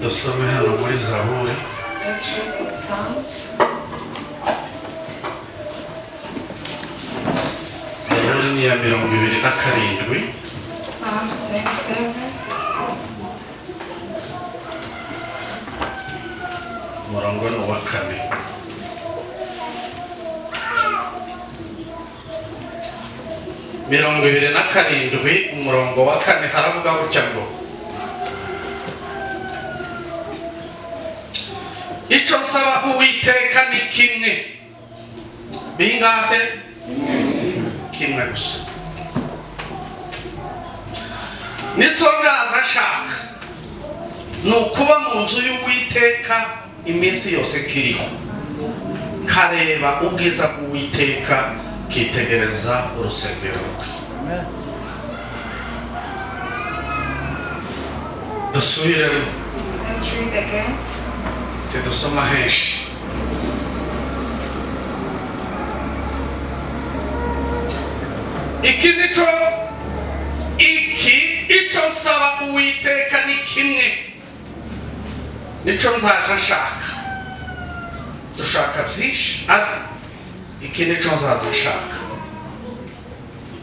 dusome hano muri Zaburi. Let's read in Psalms. Zaburi ni ya 27. Psalms 27. Umurongo ni uwa 4. Mirongo 27 umurongo wa 4 haravuga gutya ngo icyo nsaba Uwiteka ni kimwe. Bingahe? Kimwe gusa. Nicyo ngaza nshaka ni ukuba mu nzu y'Uwiteka iminsi yose kiriho, kareba ubwiza bw'Uwiteka, kitegereza urusengero rwe. Dusubiremo. Let's read again. Dusoma henshi. Icyo nsaba Uwiteka ni kimwe, nicyo nzaja nshaka. Dushaka byinshi, iki nicyo nzaza nshaka,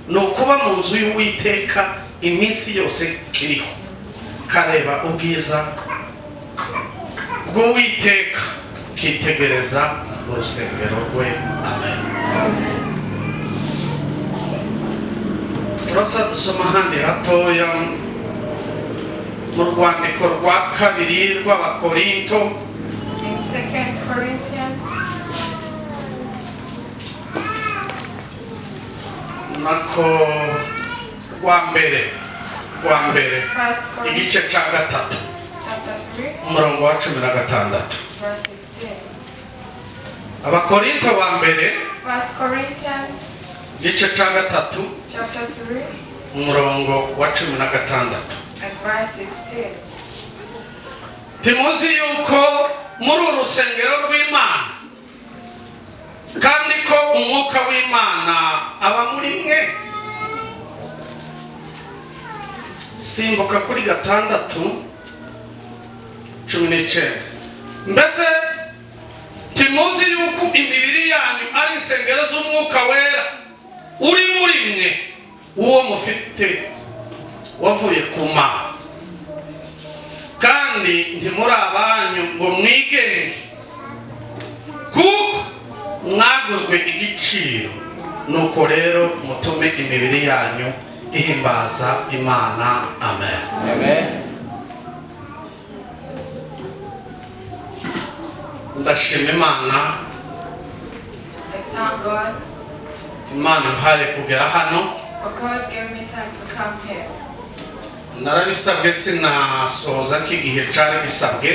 ni ukuba mu nzu y'Uwiteka iminsi yose kiriho, kareba ubwiza bw'Uwiteka, kitegereza urusengero rwe. Amen. Turasa dusoma handi hatoya mu rwandiko rwa 2 rw'Abakorinto. In 2 Corinthians. Nako rwa mbere igice cya 3 umurongo wa 16. Abakorinto ba mbere 1 Corinthians igice cya 3 umurongo wa 16. and verse 16. Timuzi yuko muri urusengero rw'Imana kandi ko umwuka w'Imana aba muri mwe. Simbuka kuri 6:19. Mbese timuzi yuko imibiri yanyu ari insengero z'umwuka wera uri muri mwe, uwo mufite wavuye ku Mana, kandi ntimuri abanyu ngo mwigenge, kuko mwaguzwe igiciro. Nuko rero mutume imibiri yanyu ihimbaza Imana. Amen. Amen. Ndashima Imana. I thank God Imana mpaye kugera hano. for God gave me time to come here. Narabisabwe sinasoza k'igihe cyari gisabwe,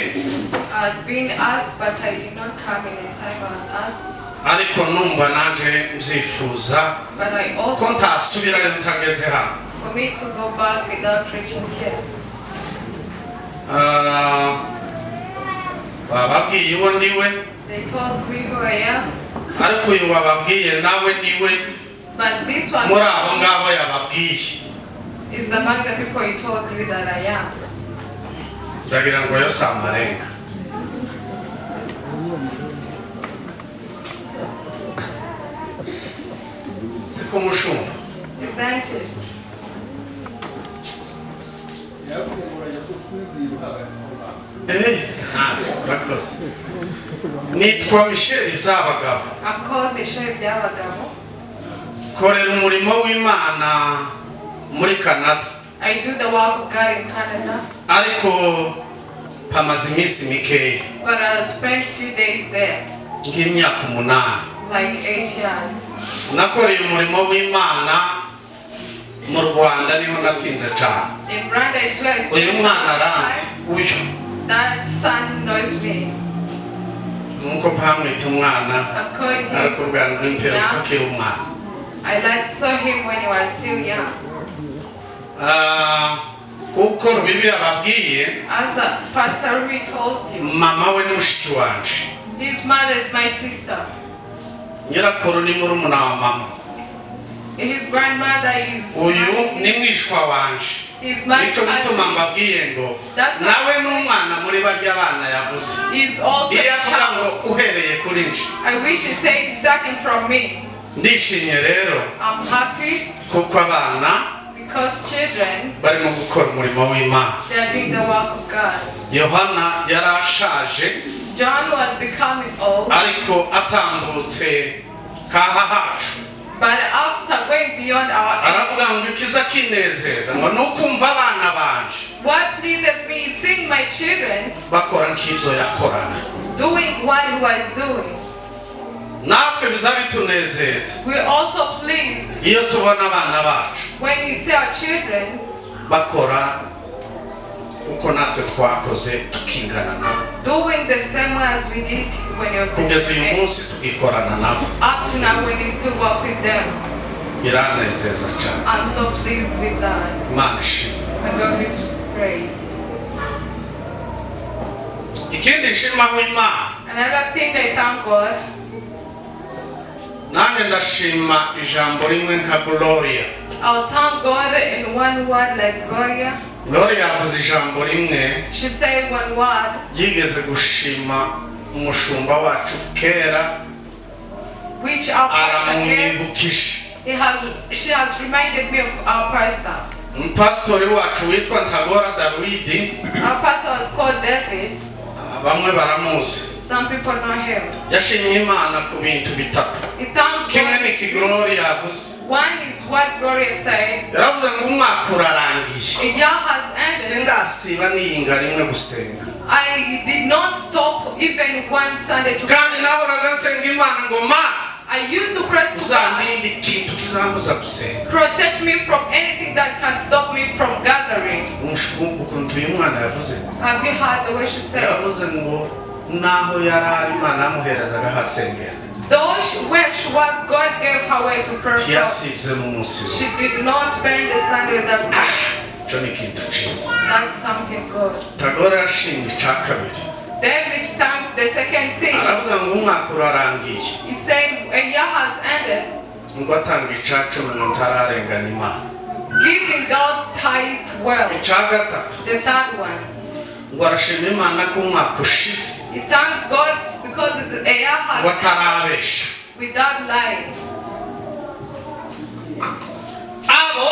I'd been asked, but I did not come in the time I was asked. ariko numva naje mzifuza But I ko also ntasubirayo ntageze hano. for me to go back without reaching here. Bababwiye uwo ndiwe, They told me who I am, ariko uyu wababwiye nawe niwe but this one muri abo ngabo yababwiye. is among the people he told me that I am. Ndagira ngo yose amarenga. Siko mushumba. Isn't it? Urakoze. Nitwa Michel Abagabo. I'm called Michel Abagamo. Korera umurimo w'Imana muri Canada. I do the work of God in Canada, Ariko pamaze iminsi mikeya, but I spent few days there, nk'imyaka 8. like 8 years. Nakoreye umurimo w'Imana mu Rwanda, niho natinze cyane. In Rwanda is where I spent Uyu mwana aranzi, time. uyu That son knows me. nuko mpamwita umwana, I'm calling ariko him. bwa mpero akiri umwana. I saw him when he was still young. Kuko Rubibi yababwiye, As Pastor Ruby told him, mama we ni mushiki wanje, his mother is my sister. nyirakuru ni murumuna wa mama, His grandmother is uyu ni mwishwa wanje. He's my Nico gituma cousin. mbabwiye ngo That's why nawe n'umwana muri barya bana yavuze. he's also Iyo a avuga ngo child. uhereye kuri nje. I wish he said starting from me. Ndishimye rero I'm happy kuko abana because children, barimo gukora umurimo w'Imana. they are doing the work of God. Yohana yarashaje John was becoming old, ariko atambutse kaha hacu. but after going beyond our age, Aravuga ngo ikiza kinezeza ngo nukumva abana banje what pleases me is seeing my children bakora nk'ibyo yakoraga. doing what he was doing. Natwe bizabitunezeza We're also pleased iyo tubona abana bacu when we see our children bakora uko natwe twakoze tukingana nabo. doing the same way as we did when you're Kugeza uyu present. munsi tugikorana nabo. Up to now, when we still work with them, Biranezeza cyane. I'm so pleased with that. Imana ishimwe. And God be praised. Ikindi nshimaho Imana, Another thing I thank God, nanjye ndashima ijambo rimwe nka Gloria. I'll thank God in one word like Gloria. Gloria yavuze ijambo rimwe She said one word, yigeze gushima umushumba wacu kera, which our pastor gave. aramwibukije. She has reminded me of our pastor. Umupasitori wacu witwa Ntagora Dawidi, Our pastor was called David. bamwe baramuzi. Some people know him. Yashimye Imana ku bintu bitatu. He thanked Kimwe God. ni iki Gloria yavuze. One is what Gloria said. Yaravuze ngo umwaka urarangiye. The year has ended. Sindasiba niyinga rimwe gusenga. I did not stop even one Sunday to Kandi nahoraga nsenga Imana ngo Mana I used to pray to God, uzandinde ikintu kizambuza gusenga. protect me from anything that can stop me from gathering. Ukuntu uyu mwana yavuze. Have you heard the way she said? Yavuze ngo naho yari ari Imana yamuherezaga hasengera. Though where she was, God gave her way to pray from. Ntiyasibye n'umunsi we. She did not spend the Sunday without prayer. Icyo ni ikintu cyiza. That's something good. Ntagora yashimye icya kabiri. David thanked the second thing. Aravuga ngo umwaka urarangiye. He said, a year has ended, Ngo atanga icya cumi ngo ntararengana Imana. giving God tithe well. Icya gatatu The third one. ngo arashima Imana ko umwaka ushize He thanked God because a year has ngo ended atarabesha. without lying. Abo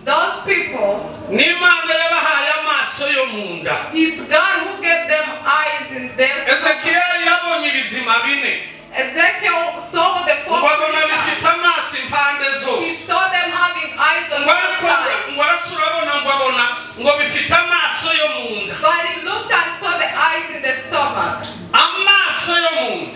Those people, ni Imana yabahaye amaso yo mu nda. it's God who gave them eyes in their stomach. Ezekiyeli yabonye ibizima bine Ezekiel saw the four ngo abona creatures. bifite amaso impande He zose. saw them having eyes on Ngo one ariko side. ngo arasura abona ngo abona ngo bifite amaso yo mu nda. But he looked and saw the eyes in the stomach. Amaso yo mu nda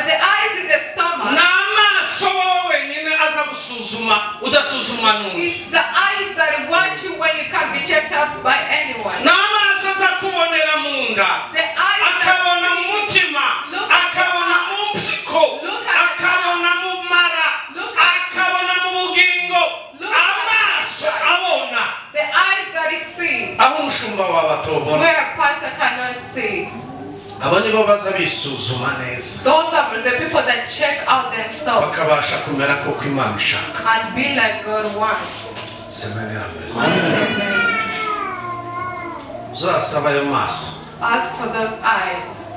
The eyes in the ni stomach. amaso wowe wenyine aza gusuzuma udasuzuma n'undi. It's the eyes that watch you when you can't be checked out by anyone. Ni amaso aza kubonera mu nda, The eyes akabona that mu see. mutima, Look at akabona the mu mpyiko, Look at the akabona mu mara, Look at- akabona mu bugingo. Look at Amaso the- abona The eyes that is seen. aho umushumba wawe atobona. Where a pastor cannot see. Abo nibo baza bisuzuma neza Those are the people that check out themselves bakabasha kumera koko Imana ishaka. and be like God wants. Semeni amen. Uzasaba ayo maso. Ask for those eyes.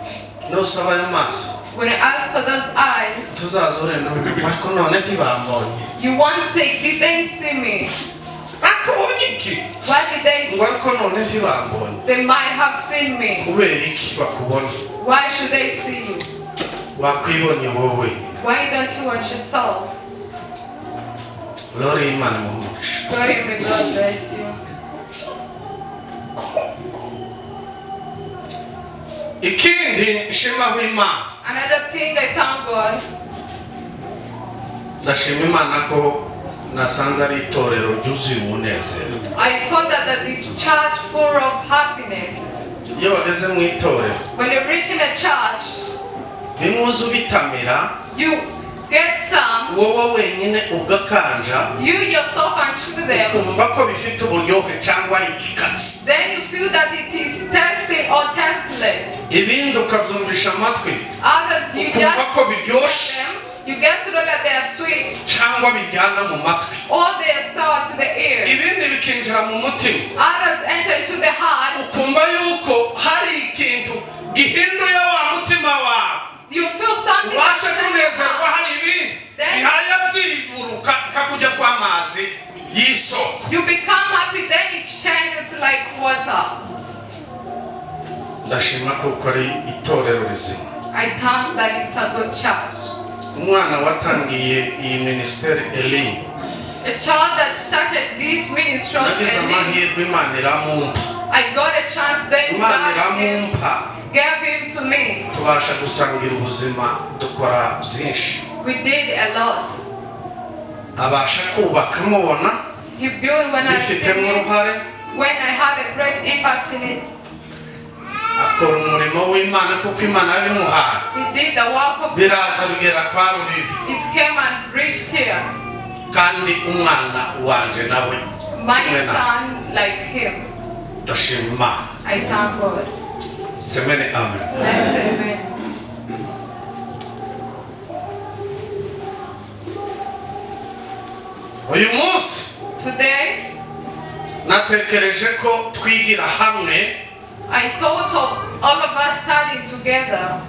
Nusaba ayo maso When you ask for those eyes, tuzaza urenda ariko none ntibambonye. you won't say, did they see me? Bakubonye iki? What did they Ngo see? ariko none ntibambonye. They might have seen me. Kubera iki bakubona? Why should they see you? Wakwibonye wowe wenyine. Why don't you watch yourself? Glory Imana mumugisha. Glory may God bless you. Ikindi nshimaho Imana. Another thing I thank God, Ndashima Imana ko nasanze ari itorero ryuzuye umunezero. I thought that this church full of happiness. Iyo wageze mu itorero When you reach in a church, bimuzi ubitamira you get some, wowe wenyine ugakanja you yourself and chew them. ukumva ko bifite uburyohe cyangwa ari ikikatsi. Then you feel that it is tasty or tasteless. Ibindi ukabyumvisha amatwi Others you ukumva ko just biryoshye them You get to know that they are sweet cyangwa bijyana mu matwi, or they are sour to the ear. ibindi bikinjira mu mutima, Others enter into the heart. ukumva yuko hari ikintu gihinduye wa mutima wawe, You feel something ubasha that kunezerwa, hari ibindi bihaya byiburuka kakujya kw'amazi y'isoko. you become happy, then it changes like water. Ndashima kuko ari itorero rizima. I think that it's a good church. Umwana watangiye iyi ministeri Elim, A child that started this ministry, nagize amahirwe Imana iramumpa, I got a chance, then Imana God iramumpa, gave him to me. tubasha gusangira ubuzima, dukora byinshi. We did a lot. Abasha kubaka mubona He built when I bifitemo seen it, uruhare, when I had a great impact in it. akora umurimo w'Imana kuko Imana yabimuhaye, He did the work of biraza God. bigera kwa Rubibi, It came and reached here. kandi umwana wanje nawe My kimwe nawe. son, like him. Ndashima Imana. I thank God. Semene amen. Let's amen. Uyu munsi Today, natekereje ko twigira hamwe I thought of all of us studying together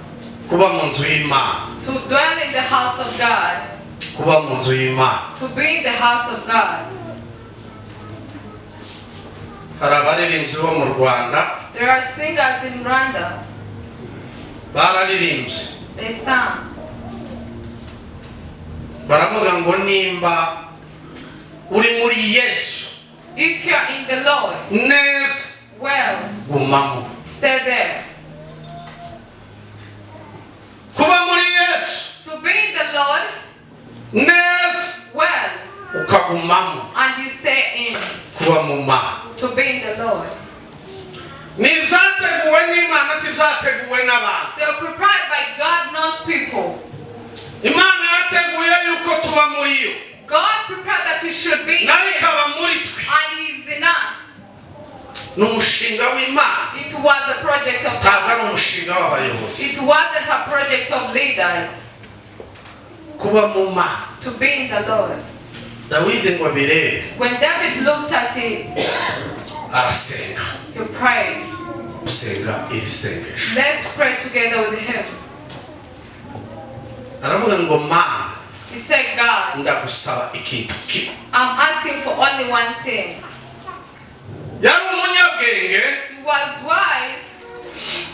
kuba mu nzu y'Imana, to dwell in the house of God, kuba mu nzu y'Imana. to be in the house of God. Hari abaririmbyi bo mu Rwanda There are singers in Rwanda. bararirimbye, They sang. baravuga ngo nimba uri muri Yesu If you're in the Lord, neza well, gumamo. stay there. Kuba muri Yesu To be in the Lord, neza well, ukagumamo, and you stay in. kuba mu Mana. To be in the Lord. Ni ibyateguwe n'Imana, ntibyateguwe n'abantu. They are prepared by God, not people. Imana yateguye yuko tuba muri yo, God prepared that we should be in nawe Him, ikaba muri twe. and He is in us. Ni umushinga w'Imana, It was a project of ntabwo God. ari umushinga w'abayobozi. It wasn't a project of leaders. Kuba mu Mana. To be in the Lord. Dawidi ngo birebe, When David looked at it, arasenga, he prayed. gusenga iri sengesho. Let's pray together with him. Aravuga ngo Mana, He said, God, ndagusaba ikintu kimwe. I'm asking for only one thing. Yari umunyabwenge, He was wise,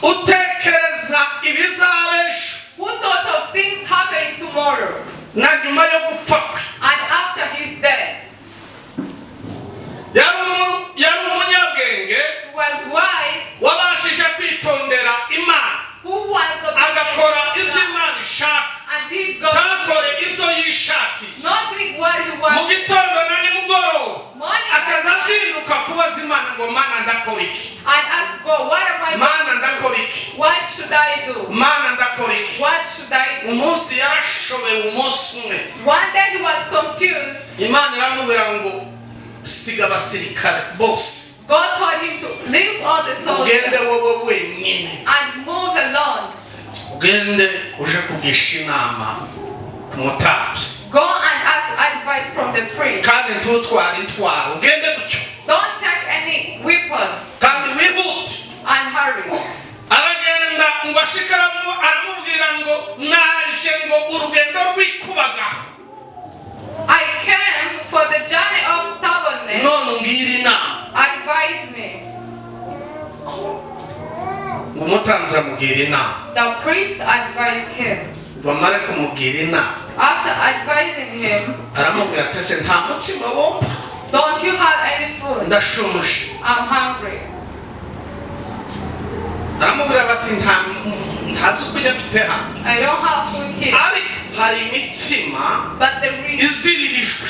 utekereza ibizaba ejo who thought of things happening tomorrow na nyuma yo gupfa kwe. and after his death. Yari umunyabwenge, He was wise, wabashije kwitondera Imana, who was agakora obedient ibyo to God Imana ishaka, and did God, ntakore ibyo yishakiye. not doing what he Mu wanted. gitondo na nimugoroba Morning akaza and azinduka kubaza Imana ngo Mana ndakora iki, ask God, what am I Mana doing? ndakora iki, What should I do? Mana ndakora iki. What should I do? Umunsi yarashobewe, umunsi umwe One day he was confused. Imana iramubwira ngo siga abasirikare bose, God told him to leave all the ugende soldiers wowe wenyine, and move alone. ugende uje kugisha inama ku mutambyi, Go and ask advice from the priest. kandi ntutware intwaro, ugende gutyo Don't take any weapon kandi wihute. and hurry. Aragenda ngo ashikaramu, aramubwira ngo naje ngo urugendo rw'ikubagaho, I came for the journey of stubbornness. none umbwira inama. Advise me. Ngo umutambyi amubwira inama, The priest advised him. bamare kumubwira inama After advising him, aramubwira ati ese nta mutsima wumva, don't you have any food? ndashonje. I'm hungry. Aramubwira bati nta byo kurya mfite hano, I don't have food here. ariko hari imitsima But there is, iziririjwe.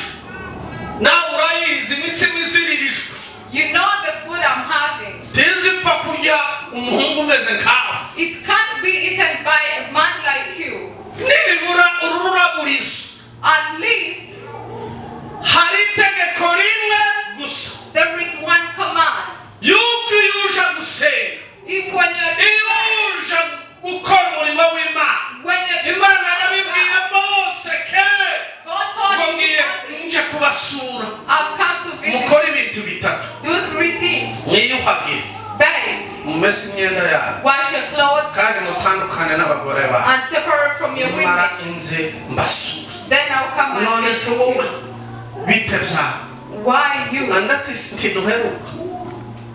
Nawe urayizi imitsima iziririjwe, you know the food I'm having. ntizipfa kurya umuhungu umeze nkawe. It can't be eaten by a man like you. Nibura ururaburizo, At least hari itegeko rimwe gusa, there is one command. yuko iyo uje gusenga, If when you're iyo uje gukora umurimo w'Imana, when you're Imana yarabibwiye Mose mumese imyenda yanyu wash your clothes, kandi mutandukane n'abagore bawe and separate from your mara women. inze mbasura Then I'll come and none visit se wowe you. bite byawe Why you? andati ntiduheruka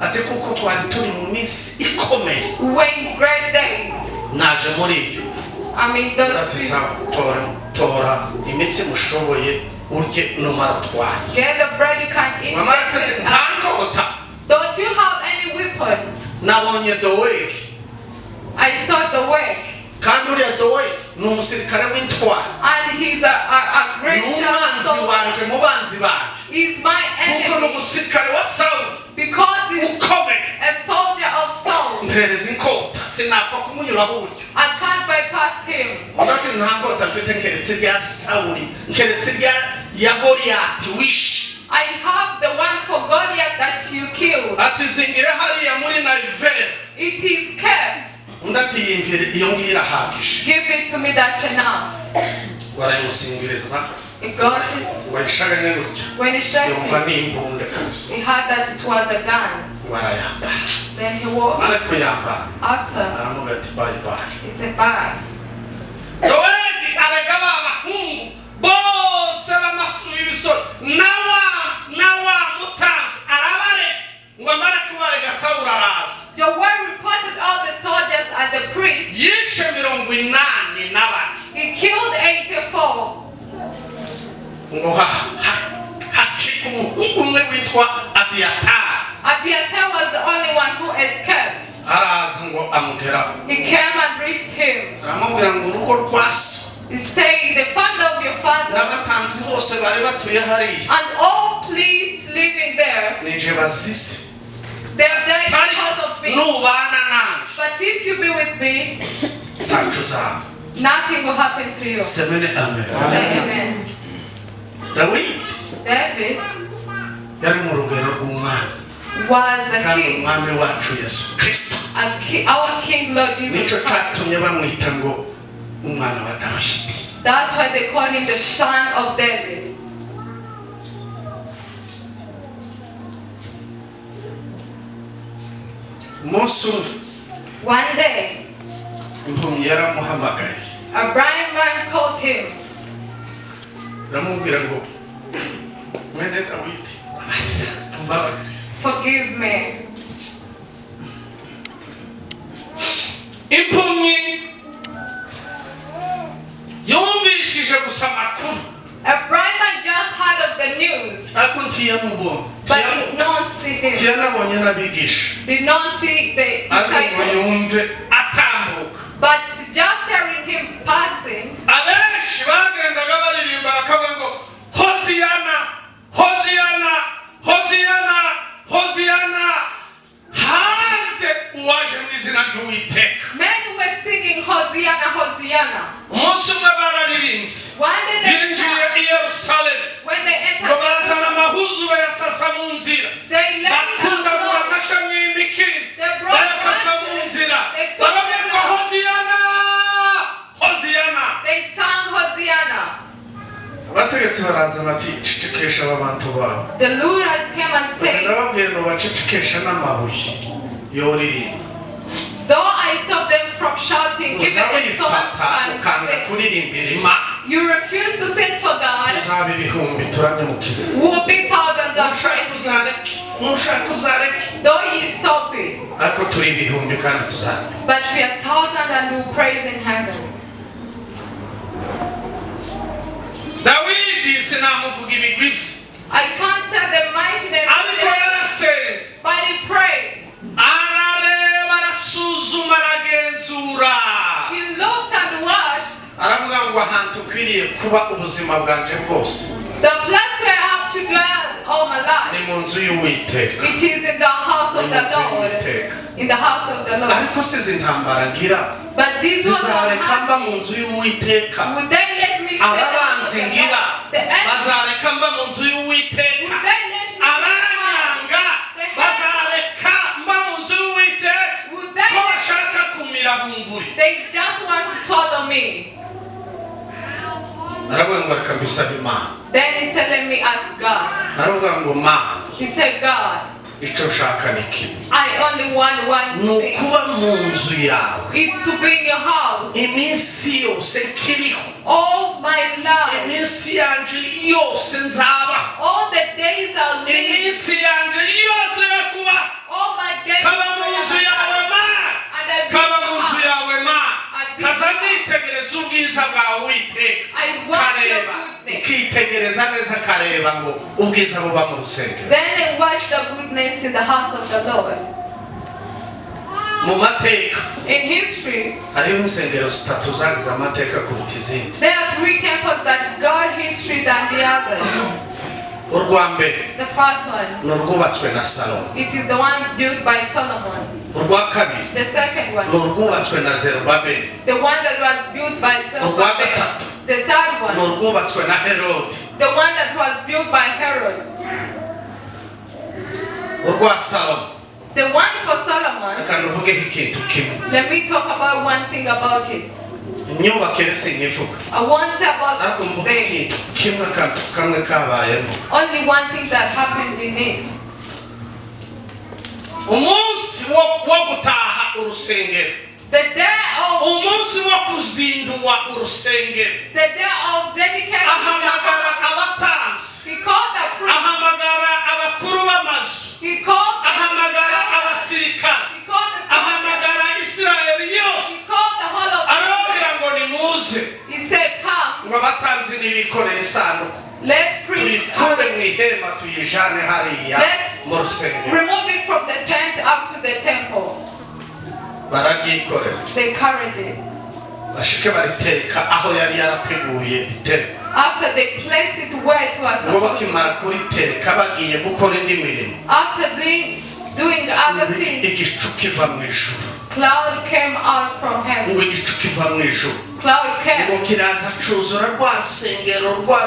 ati kuko twari turi mu minsi ikomeye When great days. naje muri iyo I mean those ndafisa tora imitsi mushoboye urye numara utware get the bread you can eat. mamara tese ntankota Don't you have any weapon? nabonye doweg I saw the way. kandi uriya doweg ni umusirikare w'intwari And he's a great n'umwanzi soldier. wanje mu banzi banje He's my kuko ni enemy. umusirikare wa sawuli Because he's ukomeye a soldier of Saul. mpereza inkota sinapfa kumunyuraho uburyo I can't bypass him. ndati nta nkota mfite keretse rya sawuli keretse rya ya goliyati wishe I have the one for Goliath that you killed. ati zingire hariya muri nayiveri It is kept. ndati yimbire iyo ngiyo irahagije Give it to me, that's enough. barayimusingiriza He got it. wayishaganye gutya When he shot yumva it, ni imbunda kabisa he heard that it was a gun. barayambara Then he wore ari it. kuyambara After, aramuga ati bayi bayi he said, bye. dowegi arega ba bahungu bose bamasuye ibisoro nawa mutanzi arabare ngo amare kubarega sawuli araza Joel reported all the soldiers and the priests. yishe 84 He killed 84. ngo hacika umuhungu umwe witwa abiyatari Abiathar was the only one who escaped. araza ngo amugeraho He came and reached him. aramubwira ngo urugo rwa so He said, the family of your father n'abatanzi bose bari batuye hariya and all priests living there, nije bazise they have died because of me. nubana nanje But if you be with me, ntacyo uzaba nothing will happen to you. semene amen Say amen. dawidi David yari mu rugero rw'umwami was a kandi king, umwami wacu yesu kristo our King Lord Jesus nicyo Christ. cyatumye bamwita ngo umwana wa dawidi That's why they call him the son of David. umunsi umwe One day, impumyi yaramuhamagaye a blind man called him. aramubwira ngo mwene dawidi mbabarire Forgive me. impumyi yumvishije gusa amakuru A blind man just heard of the news, ariko ntiyamubonye but did not see him. ntiyanabonye n'abigisha Did not see the ariko ngo disciples. yumve atambuka But just hearing him passing, abenshi bagendaga baririmba bakavuga ngo hoziyana hoziyana hoziyana hoziyana haze uwaje mu izina ry'uwiteka many were singing Hosanna, Hosanna. umunsi umwe bararirimbye One day they binjiye i sang, yerusalemu when they ngo entered, bazana amahuzu bayasasa mu nzira they laid it bakundagura down. amashami y'imikini They brought bayasasa mu branches. nzira They took baravuga them ngo out. hoziyana hoziyana They sang Hosanna. abategetsi baraza bati cecekesha aba bantu bawe The Lutherans came and said, ndababwira ngo bacecekesha n'amabuye yoririmba though I stopped them from shouting, even uzaba the stones yifata can ukanga sing. kuririmbira imana You refuse to sing for God, tuzaba ibihumbi turanyamukiza will be thousands of nushaka praise. uzareke nushaka uzareke Though you stop it, ariko turi ibihumbi kandi tuzareke but we are thousands and will praise in heaven. dawidi sinamuvuga ibigwi bye I can't tell the mightiness of ariko the yarasenze but he prayed. arareba arasuzuma aragenzura He looked and watched. aravuga ngo ahantu ukwiriye kuba ubuzima bwanje bwose The place where I have to dwell all my ni life, mu nzu y'uwiteka it is in the house of ni mu the nzu Lord. y'uwiteka In the house of the Lord. ariko se izi ntambara ngira But these ones are zizareka mba mu happy. nzu y'uwiteka Would they let me stay in the house of ababanzi the ngira Lord? The enemy, bazareka mba mu nzu y'uwiteka would they let me stay in the abanyanga house? bazareka mba mu nzu y'uwiteka Would they ko let bashaka kumira bunguri They just want to swallow me. aravuga ngo reka mbisaba imana Then he said, let me ask God. aravuga ngo mana He said, God, icyo ushaka ni kimwe. I only want one Ni thing. ukuba mu nzu yawe It's to be in your house. iminsi yose nkiriho, All my life. iminsi yanjye yose nzaba, All the days I'll live. iminsi yanjye yose yo kuba All my days. kaba mu nzu yawe ma, And I kaba mu nzu be yawe ma, kaza nitegereza ubwiza bwawe Uwiteka, I want your kareba goodness. ukitegereza neza kareba ngo ubwiza buba mu rusengero. Then I watch the goodness in the house of the Lord. Mu mateka In history, hariho insengero zitatu zagize amateka kuruta izindi. there are 3 temples that got history than the others. Urwa mbere The first one, ni urwubatswe na Salomo, it is the one built by Solomon. urwa kabiri The second ni one, urwubatswe na Zerubabeli, the one that was built by Zerubbabel. The third ni one, urwubatswe na Herode, the one that was built by Herod. urwa Salomo. The one for Solomon, Reka nuvugeho ikintu kimwe, let me talk about one thing about it. imyubakire sinyivuga, I want to say about ariko mvuga the ikintu kimwe akantu kamwe kabayemo. only one thing that happened in it. Umunsi wo gutaha urusengero, The day of umunsi wo kuzindua urusengero, the day of dedication of the ahamagara house. abatambyi, He called the priest. ahamagara abakuru b'amazu, He called ahamagara abasirikare, He called the soldiers. ahamagara Isirayeli yose, He called the whole of arababwira Israel. ngo nimuze, He said, "Come, ngo abatambyi nibikorere isanduku let priests come. tuyikure mu ihema tuyijane hariya Let's mu rusengero. remove it from the tent up to the temple." Barabyikorera, They carried it. bashike baritereka aho yari yarateguye itereko. After they placed it where it was Ngo supposed to. bakimara kuritereka bagiye gukora indi mirimo, After doing other things, igicu kiva mu ijuru, cloud came out from heaven. ngo igicu kiva mu ijuru, Cloud ngo came. kiraza cuzura rwa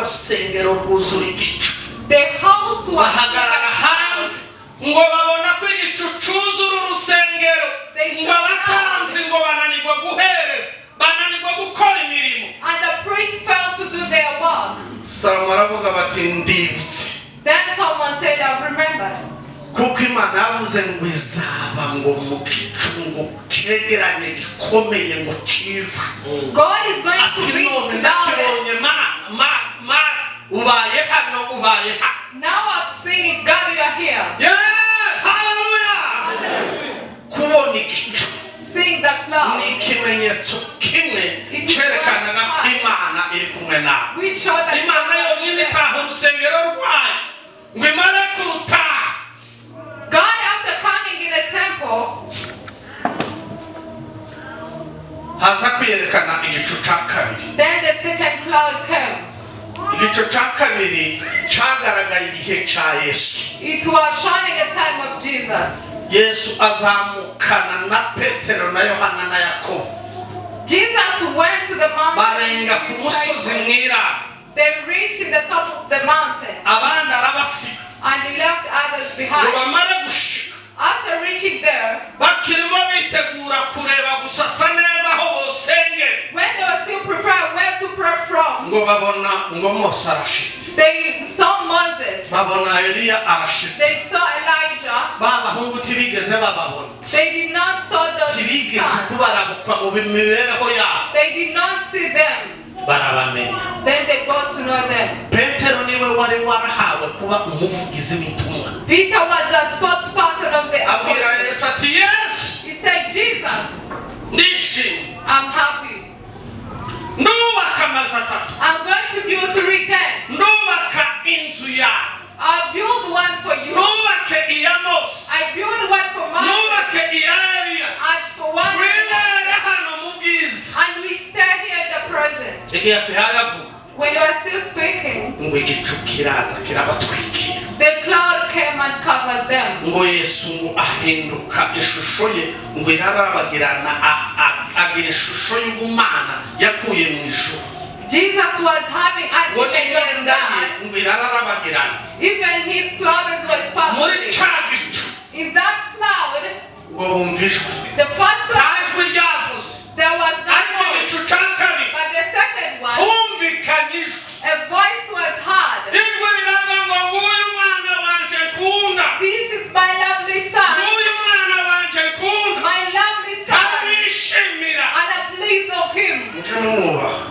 rusengero rwuzura igicu. The house was Bahagarara hanze ngo babona ko igicu cuzura urusengero, ngo abatambyi ngo bananirwa guhereza, bananirwa gukora imirimo. and the priests fell to do their work. Salomo aravuga bati ndibutse, Then someone said, "I remember." kuko Imana yavuze ngo izaba ngo mu gicu ngo cegeranye gikomeye ngo cyiza. God is going to Ati be none louder. ndakibonye ubaye hano ubaye hano. Now I've seen it. God, you are here. Haleluya! Kubona igicu Seeing the cloud, ni ikimenyetso kimwe cyerekanaga ko Imana iri kumwe nawe. we show that Imana yonyine itaha urusengero rwayo ngo imare kurutaha. God, after coming in the temple, Haza kwiyerekana igicu cya kabiri. then the second cloud came. Igicu cya kabiri cyagaragaye igihe cya Yesu. It was showing the time of Jesus. Yesu azamukana na Petero na Yohana na Yakobo. Jesus went to the mountain. Barenga ku musozi mwira. They reached to the top of the mountain Abandi arabasiga. and he left others Ngo behind. bamare gushika. After reaching there, Bakirimo bitegura kureba gusasa neza aho bosengera. when they were still prepared where to pray from, Ngo babona ngo Mose arashitse. they saw Moses. Babona Eliya arashitse. They saw Elijah. Babahungu tibigeze bababona. They did not saw those Tibigeze sons. kubarabukwa mu mibereho yabo. They did not see them. Barabamenya. Then they got to know them. Petero niwe wari warahawe kuba umuvugizi w'itumwa. Peter was the spokesperson of the Abwira apostles. Yesu ati Yesu He said, "Jesus, ndishimye. I'm happy. Ndubaka amazu atatu. I'm going to build 3 tents. Ndubaka inzu yawe. I'll build one for you. Nubake iya Mose. I build one for Moses. Nubake iya Eliya. And for one. Twibere hano mu bwiza. And we stay here in the presence. Igihe tuhayavuga When you are still speaking, ngo igicu kiraza kirabatwikira. the cloud came and covered them. Ngo Yesu ngo ahinduka ishusho ye ngo irarabagirana agira ishusho y'ubumana yakuye mu ijuru. Jesus was having an Ngo image of n'imyenda ye God. ngo irarabagirana. Even his clothes was Muri perfect. cya gicu In that cloud, ngo bumva ijwi. the first Nta cloud, jwi ryavuze. there was no Ariko voice. igicu cya kabiri But the second one, humvikanye ijwi. a voice was heard. Ijwi riravuga ngo nguyu mwana wanje nkunda. This is my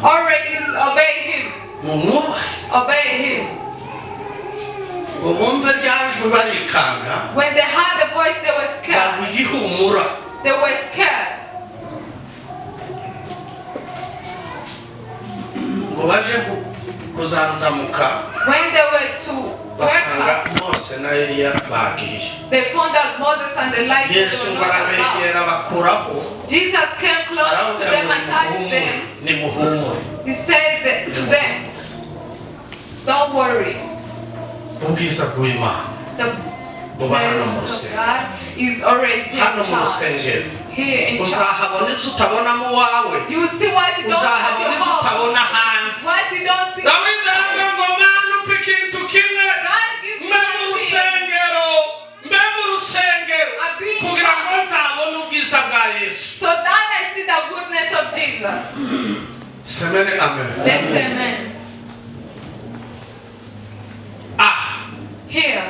Always obey him. Obey him. When they heard the voice, they were scared. They were scared. When they were to wake up, they found out Moses and Elijah were not allowed. Jesus came close to them and touched them. He said to them, don't worry. The presence of God is always here in charge. Here in charge. You will see what you don't see at your home. What you don't see. God give me so that I see the goodness of Jesus. Let's amen. Here.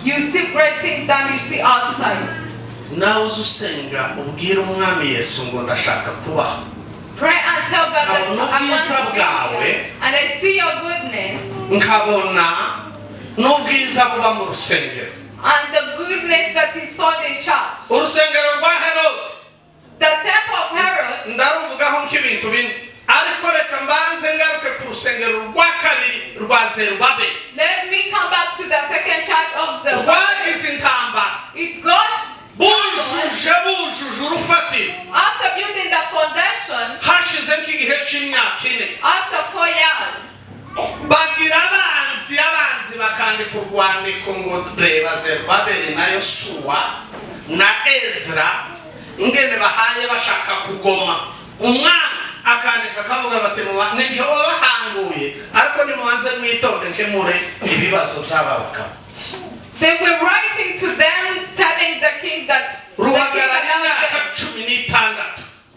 You see great things than you see outside. Pray and tell God that I want to be here. And I see your goodness. And the goodness that is found in church. The temple of Herod. Let me come back to the second church of Zerubbabel. It got after building the foundation. After 4 years. akandika kavuga bati nije wabahanguye ariko nimubanze mwitonde nkemure ibibazo by'ababaka. They were writing to them telling the king that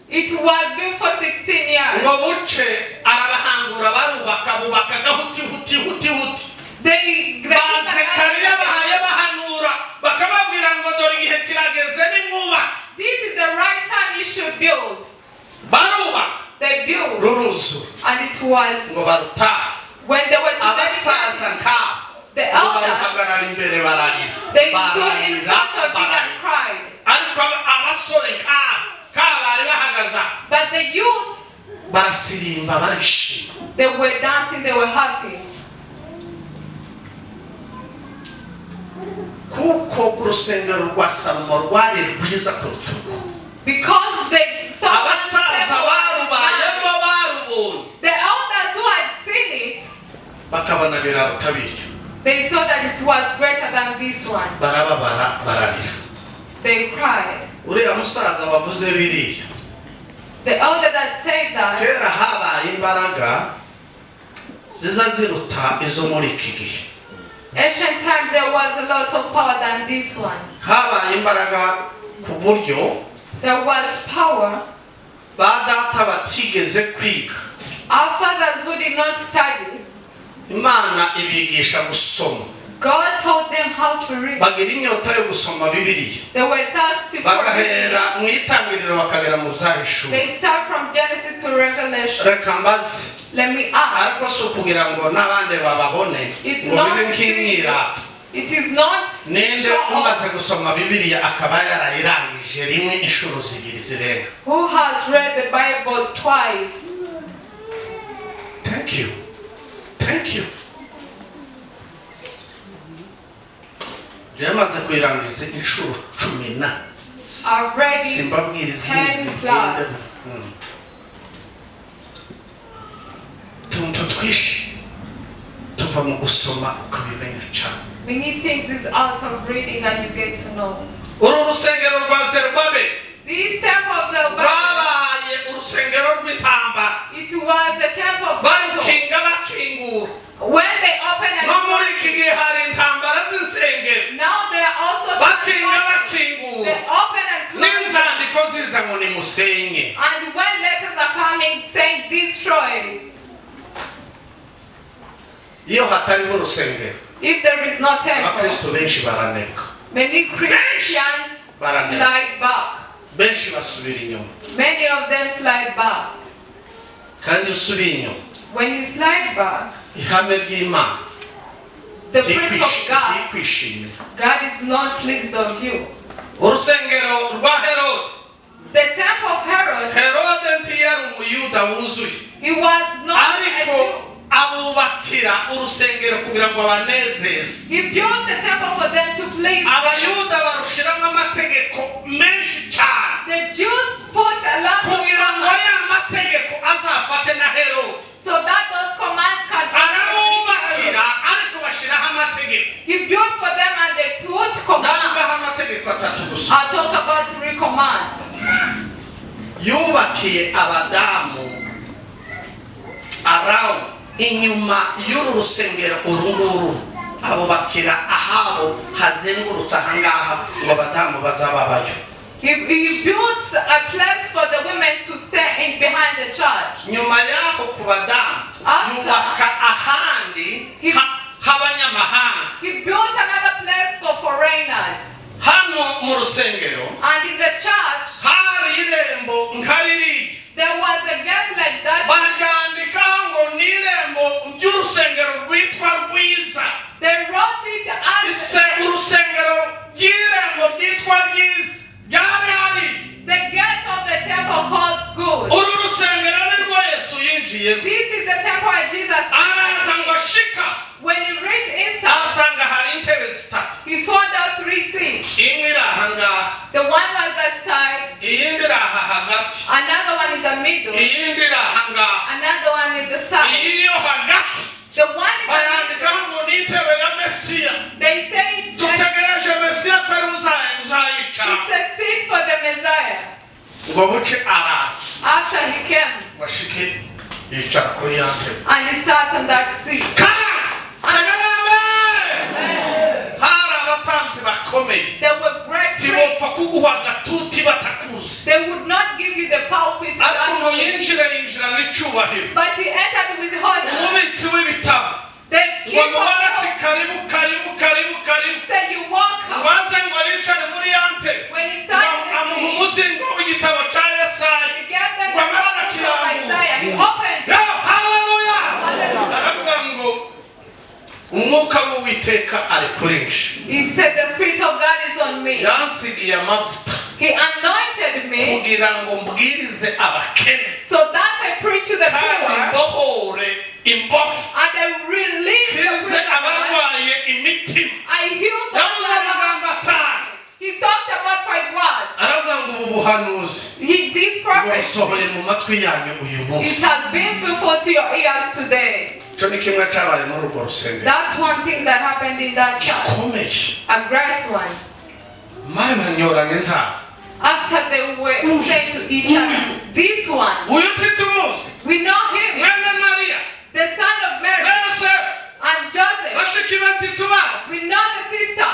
it was built for 16 years. ngo buce arabahangura barubaka bubaka gahuti huti huti huti. Bazekariya bahaye bahanura bakababwira ngo dore igihe kirageze nimwubake. This is the right time you should build. Barubaka. They built. Ruruzu. And it was ngo baruta. When they were to the elders, they stood in front of it and cried. But the youths, they were dancing, they were happy. Because they saw the elders who had seen it, they saw that it was greater than this one. They cried. The elder that said that, ancient time there was a lot of power than this one. There was power. Our fathers who did not study, God taught them how to read. They were thirsty for reading. They start from Genesis to Revelation. Let me ask. It's not to see. It is not who has read the Bible twice. Thank you. Thank you. I've read it 10 plus. Many things is out of reading and you get to know. This temple of Zerubbabel, it was a temple of battle. When they open and now they are also they open and close. And when letters are coming saying destroy. If there is no temple, many Christians slide back. basubira inyuma. Many of them slide back. Kandi usubira inyuma. When you slide back, ihame ry'Imana, the prince of God, kwishimira. God is not pleased of you. Urusengero rwa Herode. The temple of Herod. Herode ntiyari umuyuda wuzuye. He was not a Jew. Abubakira urusengero kugira ngo abanezeze. He built a temple for them to please God. Abayuda barushiramo amategeko menshi cyane. The Jews put a lot of kugira ngo aya mategeko azafate na Herode. So that those commands can be arabubakira ariko bashiraho amategeko. He built for them and they put commands. I'll talk about 3 commands. Yubakiye abadamu around inyuma y'urusengero urunguru abubakira ahabo hazengurutse ahangaha ngo abadamu bazababayo. He built a place for the women to stay in behind the church. Nyuma yaho ku badamu yubaka ahandi h'abanyamahanga. He built another place for foreigners. Hano mu rusengero and in the church hari irembo nkariri. There was a gap like that. Bagandika ngo ni irembo ry'urusengero rwitwa rwiza. They wrote it as urusengero ry'irembo ryitwa ryiza. The gate of the temple called good. This is the temple of Jesus. When he reached inside, he found out 3 seats. The one was that side, another one is the middle, another one is the side. The one is the middle. They say it's a seat for the Messiah. After he came, and he sat on that seat. There were great priests. They would not give you the pulpit, but he entered with honor. They keep on say you walk up. When he sat in the seat, he gave them the pulpit of Isaiah. He opened it. Umwuka w'Uwiteka ari kuri nje. He said the Spirit of God is on me. Yansigiye amavuta. He anointed me kugira ngo mbwirize abakene. So that I preach to the poor. And I release the abarwaye imitima. I healed the sick. He talked about 5 words. Aravuga ngo ubu buhanuzi. This prophet. Busohoye mu matwi yanyu uyu munsi. It has been fulfilled to your ears today. That's one thing that happened in that church. A great one. After they were saying to each other, this one, we know him, the son of Mary and Joseph. We know the sisters.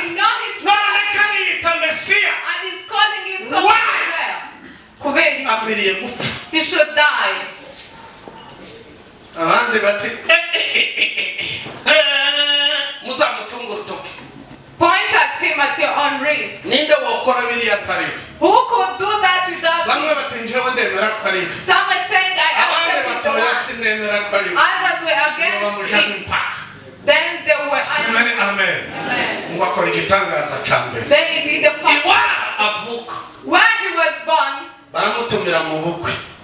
We know his father. And he's calling himself Messiah. He should die. Point at him at your own risk. Who could do that without him? Some were saying I accepted the one. Others were against him. Then they were angry. Amen. Then he did the first. When he was born,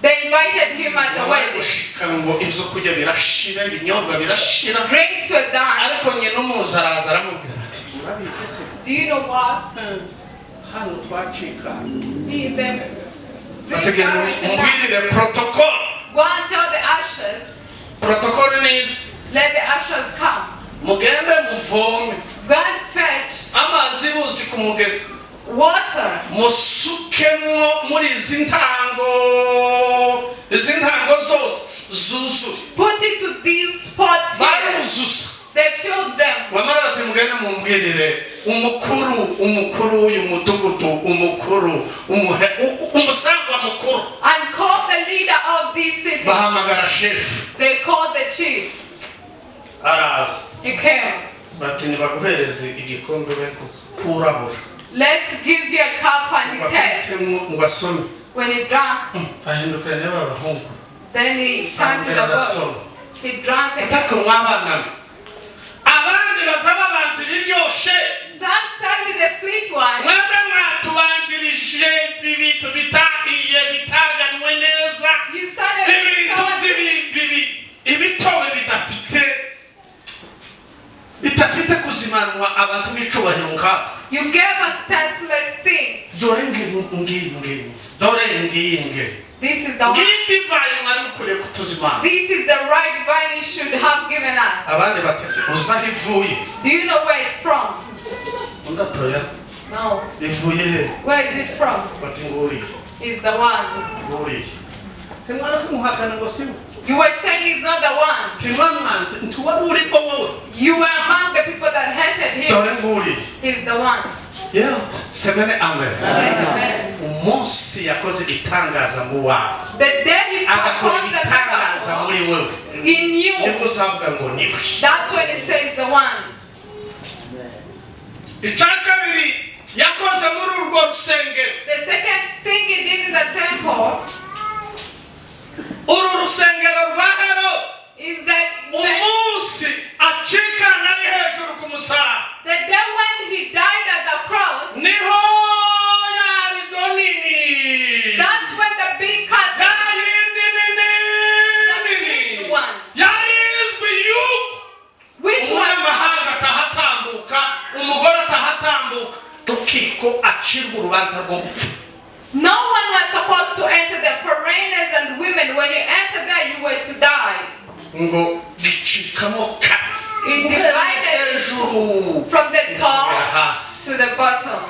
they invited him at the wedding. Drinks were done. Do you know what? Protocol. Go and tell the ushers. Protocol means let the ushers come. Go and fetch water. Put it to these pots here. They filled them. And called the leader of this city. They called the chief. He came. Let's give you a cup and you taste. When he drank, then he turned to the boys. He drank it. Some start with the sweet one. You started you gave us tasteless things. This is the one. This is the right vine you should have given us. Do you know where it's from? No. Where is it from? It's the one. You were saying he's not the one. You were among the people that hated him. He's the one. Yeah. Semene amen. The day he performs the miracle in you, that's when he says the one. The second thing he did in the temple, the day when he died at the cross, that's when the big cut, the big one, which was no one was supposed to enter the foreigners and women. When you enter there, you were to die. It divided from the top to the bottom.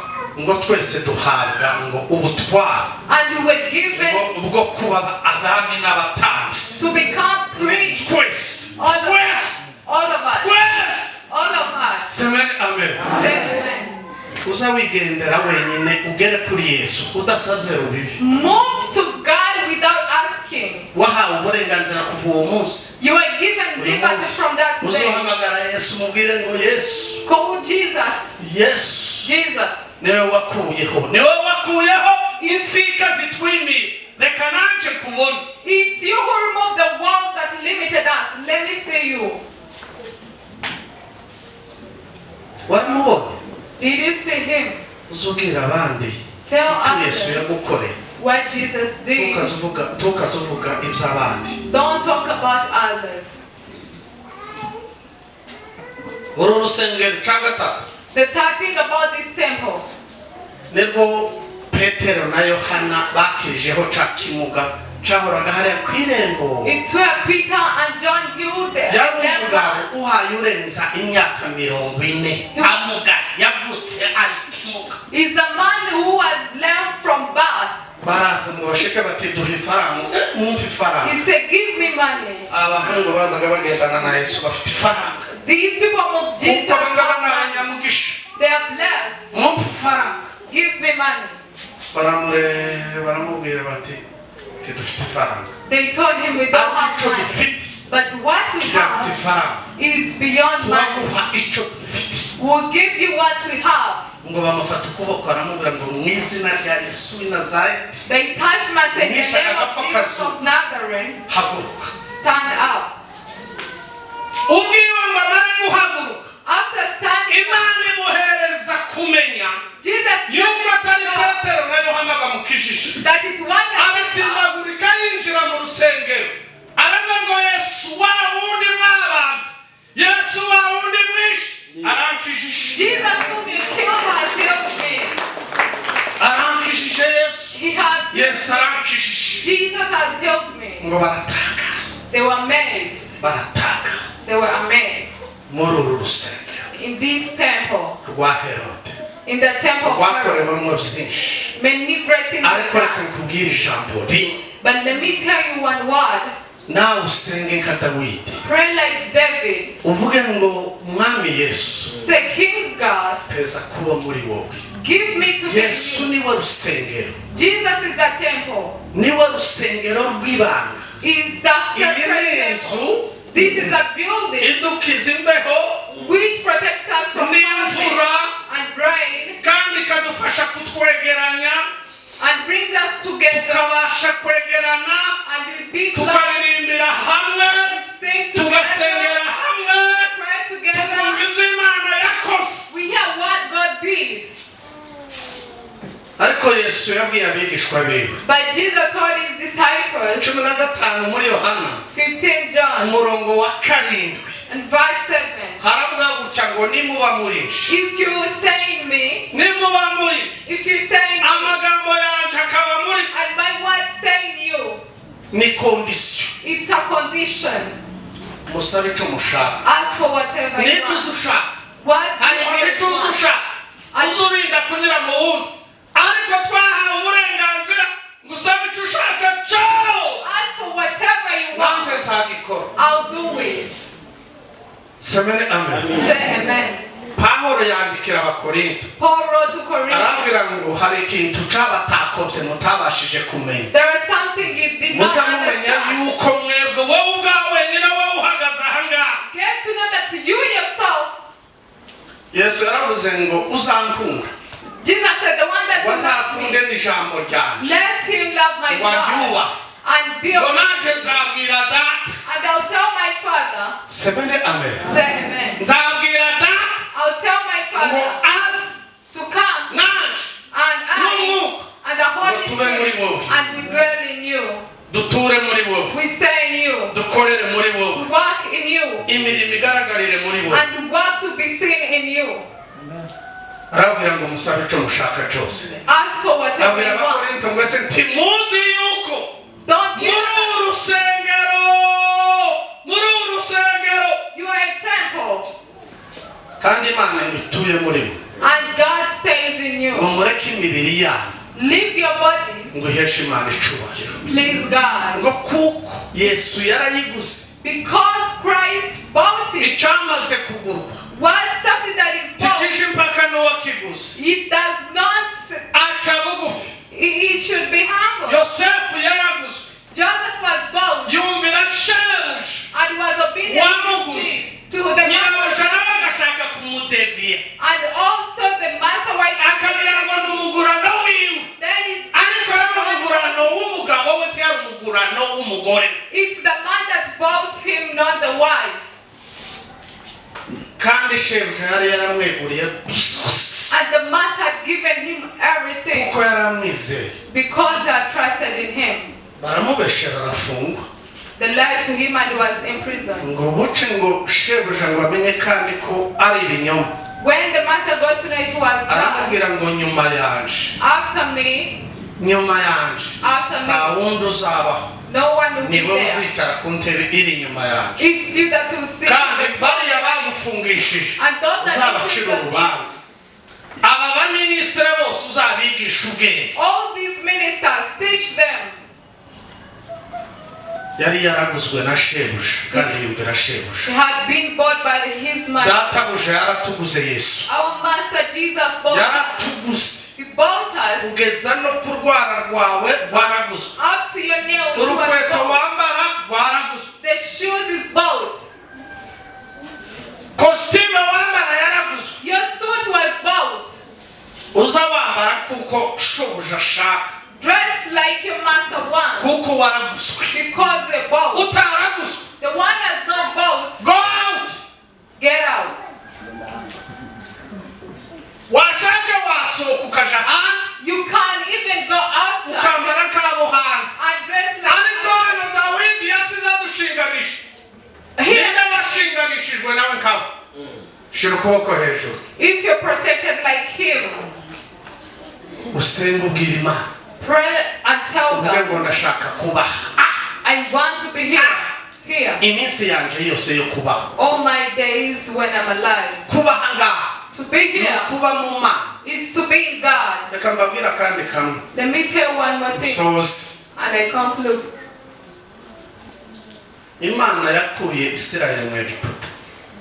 And you were given to become priests. All of us. All of us. All of us. Amen. Move to God without asking. You were given liberty from that day. Call Jesus. Yes. Jesus. It's you who removed the walls that limited us. Let me see you. Did you see him? Tell others what Jesus did. Don't talk about others. The third thing about this temple. It's where Peter and John healed them. He's a man who was lame from birth. He said, give me money. These people moved Jesus. They are blessed. Give me money. They told him we don't have money. But what we have is beyond money. We'll give you what we have. They touched my in the name of Jesus of Nazareth. Stand up. After standing up, Jesus that it Jesus whom you killed has healed me. He has Jesus has healed me. They were amazed. They were amazed. In this temple. In the temple of Herod. Many great things happened. But let me tell you one word. Now singing David. Pray like David. Say, King God, give me to be you. Jesus is the temple. Is the sacred temple. This is a building which protects us from fire and rain tukabasha kwegerana and we be close, tukaririmbira hamwe sing tugasengera together, hamwe pray together. tukumva ibyo Imana yakoze. We hear what God did. Ariko Yesu yabwiye abigishwa be, But Jesus told his disciples, 15 muri Yohana 15 John umurongo wa 7 and verse 7. haravuga gutya ngo nimuba muri If you stay in me, nimuba muri if you stay in me, amagambo yanjye akaba muri and my word stay in you, ni condition. it's a condition. Musabe icyo mushaka, Ask for whatever you n'icyo want. ushaka, What hari igihe you cyose want. ushaka uzurinda kunyura mu wundi, ariko twahawe uburenganzira ngo usabe icyo ushaka cyose Ask for whatever you nanjye want. nzagikora. I'll do it. Semene amen. Say amen. Pawulo yandikira Abakorinto Paul wrote to Corinthians. arambwira ngo hari ikintu cyabatakobye mutabashije kumenya. There is something you did not muzamumenya understand. yuko mwebwe wowe ubwawe nyine wowe uhagaze aha ngaha. Get to know that you yourself, Yesu yaravuze ngo uzankunda Jesus said, the one that you love wazakunde me, n'ijambo ryanjye let him love my waryubaha God and be ngo obedient. nanjye nzabwira data. And I'll tell my Father, Semene amen. say amen. Nzabwira data I'll tell my ngo Father aze to come nanjye and I n'Umwuka and the Holy tube muri Spirit wowe, and we dwell in you. duture muri wowe, We stay in you. dukorere muri wowe, We walk in you. imirimo igaragarire muri wowe. And the works will be seen in you. arabwira ngo musabe icyo mushaka cyose. Ask for whatever abwira you want. Abakorinto ngo ese ntimuzi yuko Don't you muri know uru rusengero you are a temple kandi Imana ituye muri mwe, and God stays in you. ngo mureke imibiri yanyu Leave your bodies, ngo iheshe Imana icubahiro, please God. ngo kuko Yesu yarayiguze Because Christ bought it. icyamaze kugurwa What something that is bought, tikije impaka n'uwakiguze it does not, aca bugufi. it should be humble. Yosefu yaraguzwe Joseph was bought yumvira shebuja and was obedient to the nyirabuja master. nawe agashaka kumudeviye And also the master wife. akagira ngo ni umugurano wiwe, That is, ariko yari umugurano w'umugabo we cyangwa umugurano w'umugore. it's the man that bought him, not the wife. kandi shebuja yari yaramweguriye And the master had given him everything kuko yaramwizeye. because they had trusted in him. baramubeshera arafungwa They lied to him and he was in prison. ngo buce ngo shebuja ngo amenye kandi ko ari ibinyoma. When the master got to know it was God, aramubwira ngo nyuma yanje after me, nta wundi uzabaho, no one will be niwe there. uzicara ku ntebe iri inyuma yanje. It's you that will see. kandi bariya bagufungishije And those that uzabacira will urubanza. aba baminisitiri bose uzabigisha ubwenge. all these ministers, teach them. yari yaraguzwe na shebuja kandi yumvira He shebuja. had been bought by his master. databuja yaratuguze Yesu, Our master Jesus bought us. yaratuguze He bought us kugeza no ku rwara rwawe rwaraguzwe, up to your nails. Was urukweto bought. wambara rwaraguzwe, The shoes is bought. kositime wambara yaraguzwe. Your suit was bought. uza wambara kuko shobuja ashaka, Dress like your master wants. kuko waraguzwe. Because we're bought. utaraguzwe The one that's not bought, go out. get out. washaka wasohoka ukaja hanze You can't even go outside ukambara nk'abo hanze. and dress ariko like hano Dawidi yasize adushinganisha. Here, ninde washinganishijwe nawe nkabo? shira ukuboko hejuru if you're protected like him, usenge ubwira Imana pray and tell uvuge God, ngo ndashaka kubaha I want to be here. Here. iminsi yanjye yose yo kubaho. All my days when I'm alive. kubaha ngaha To be ni here ukuba mu Mana. is to be in God. reka mbabwira kandi kamwe Let me tell one more thing, nsoze. and I conclude. Imana yakuye Isirayeli mu Egiputa,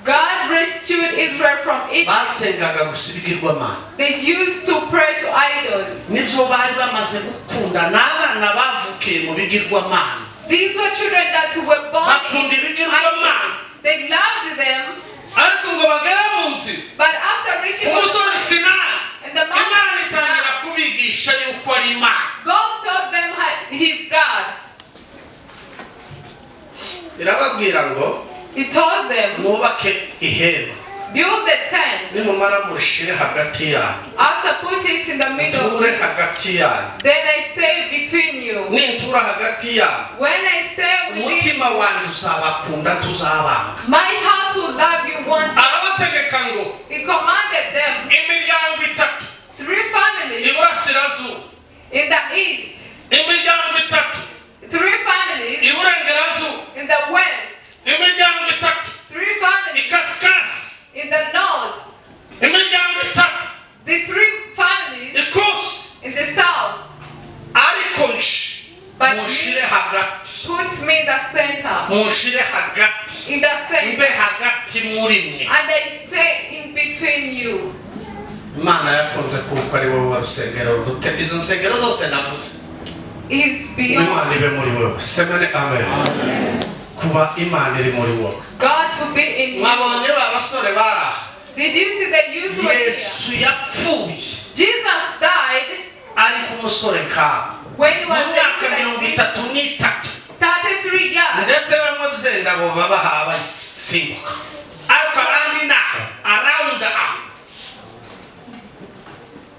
God rescued Israel from Egypt. basengaga gusa ibigirwamana. They used to pray to idols. nibyo bari bamaze gukunda, n'abana bavukiye mu bigirwamana These were children that were born bakunda in ibigirwamana. idols. They loved them, ariko ngo bagere mu nzira but after reaching umusozi Sinayi, in the Imana mountain, itangira kubigisha yuko ari Imana. God told them, He arababwira ngo He told them, mwubake ihema build the tent. nimumara murishire hagati yanyu After put it in the middle, ture hagati yanyu then I stay between you. nintura hagati yanyu When I stay within, umutima wanjye uzabakunda tuzabanga my heart will love you once. arabategeka ngo He commanded them, imiryango itatu 3 families iburasirazuba in the east, imiryango itatu 3 families iburengerazuba in the west, imiryango itatu 3 families ikasikasi in the north, imiryango itatu the 3 families ikusi in the south. ariko nje But mushire you hagati put me in the center, mushire hagati in the mbe center, hagati muri mwe and I stay in between you. imana yafunze kuko ari wowe warusengero rute izo nsengero zose navuze It's beyond imana ibe muri wowe semene amen kuba imana iri muri wowe God to be in you. mwabonye ba basore bara Did you see the use of yesu yapfuye Jesus died ari ku musore ka when he mu was myaka like 33 33 years. ndetse bamwe byenda bo babaha abasimbuka ariko abandi na around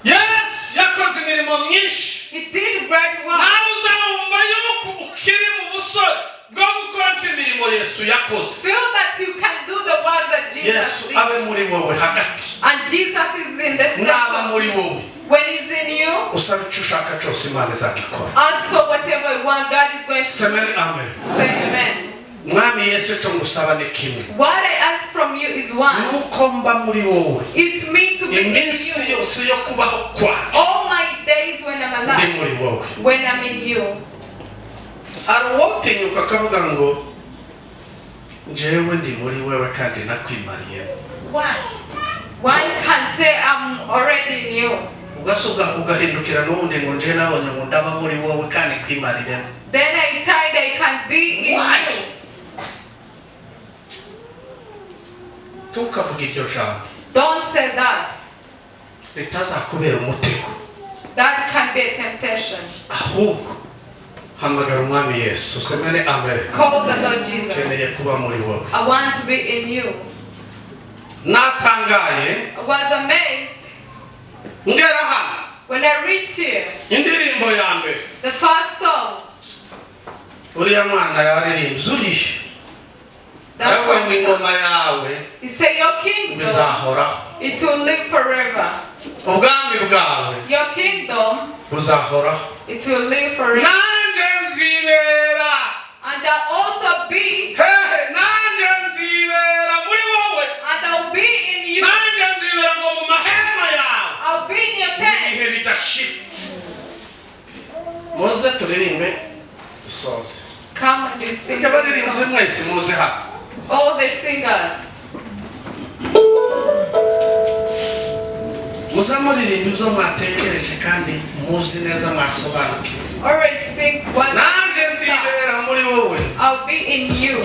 yes yakoze imirimo myinshi He did great work. nawe uzawumva yuko ukiri mu busore bwo gukora imirimo yesu yakoze Feel that you can do the work that Jesus yesu did. abe muri wowe hagati And Jesus is in the naba center. muri wowe When he's in you, usaba icyo ushaka cyose imana izagikora ask for whatever you want. God is going to semene amen say amen. mwami yesu cyo ngusaba ni kimwe What I ask from you is one. nuko mba muri wowe It's me to be in iminsi you. yose yo kubaho kwanjye All my days when I'm ndi alive, muri wowe when I'm in you. hari uwotinyuka akavuga ngo njyewe ndi muri wewe kandi nakwimariyemo One can say I'm already in you. ugahindukira n'ubundi ngo nje nabonye ngo ndaba muri wowe kandi kwimariremo Then I tired I can be in Why? you. tukavuga iryo jambo Don't say that. ritazakubera umutego That can be a temptation. ahubwo hamagara umwami yesu semene amen Call the Lord Jesus. keneye kuba muri wowe I want to be in you. natangaye I was amazed ngera hano when I reached here. indirimbo ya mbere The first song. uriya mwana yaririmbye uriye That aravuga ngo one song. ingoma yawe He said, your kingdom, bizahoraho it will live forever. ubwami bwawe Your kingdom, buzahoraho it will live forever. nanjye nzibera And I'll also be, hehe nanjye nzibera muri wowe and I'll be in you. nanjye nzibera ngo mu mahema yawe I'll be in your tent. ibihe bidashira muze turirimbe dusoze Come and you sing. reka baririmbye mwese muze hano All the singers. muza muririmba ibyo mwatekereje kandi muzi neza mwasobanukiwe Alright, sing one nanjye song. nzibera muri wowe I'll be in you.